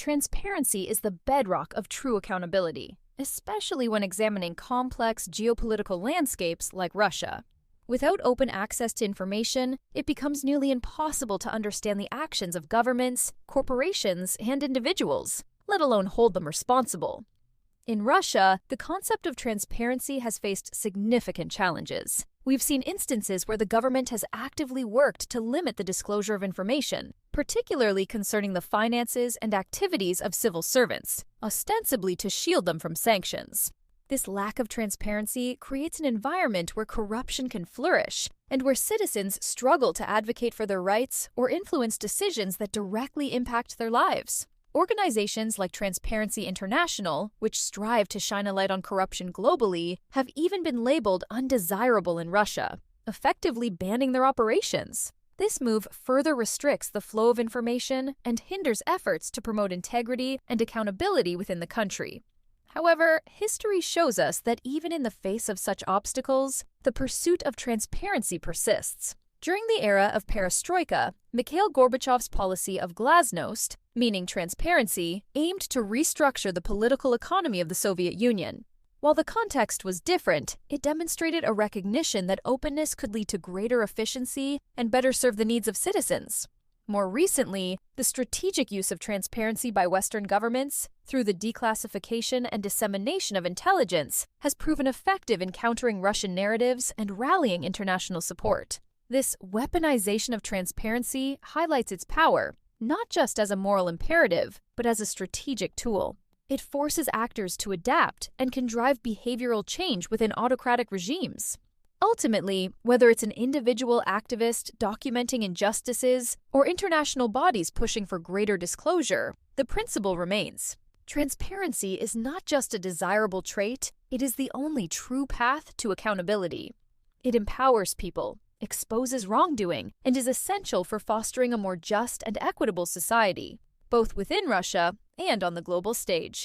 Transparency is the bedrock of true accountability, especially when examining complex geopolitical landscapes like Russia. Without open access to information, it becomes nearly impossible to understand the actions of governments, corporations, and individuals, let alone hold them responsible. In Russia, the concept of transparency has faced significant challenges. We've seen instances where the government has actively worked to limit the disclosure of information, particularly concerning the finances and activities of civil servants, ostensibly to shield them from sanctions. This lack of transparency creates an environment where corruption can flourish and where citizens struggle to advocate for their rights or influence decisions that directly impact their lives. Organizations like Transparency International, which strive to shine a light on corruption globally, have even been labeled undesirable in Russia, effectively banning their operations. This move further restricts the flow of information and hinders efforts to promote integrity and accountability within the country. However, history shows us that even in the face of such obstacles, the pursuit of transparency persists. During the era of perestroika, Mikhail Gorbachev's policy of Glasnost, meaning transparency, aimed to restructure the political economy of the Soviet Union. While the context was different, it demonstrated a recognition that openness could lead to greater efficiency and better serve the needs of citizens. More recently, the strategic use of transparency by Western governments, through the declassification and dissemination of intelligence, has proven effective in countering Russian narratives and rallying international support. This weaponization of transparency highlights its power, not just as a moral imperative, but as a strategic tool. It forces actors to adapt and can drive behavioral change within autocratic regimes. Ultimately, whether it's an individual activist documenting injustices or international bodies pushing for greater disclosure, the principle remains. Transparency is not just a desirable trait, it is the only true path to accountability. It empowers people, exposes wrongdoing, and is essential for fostering a more just and equitable society, both within Russia and on the global stage.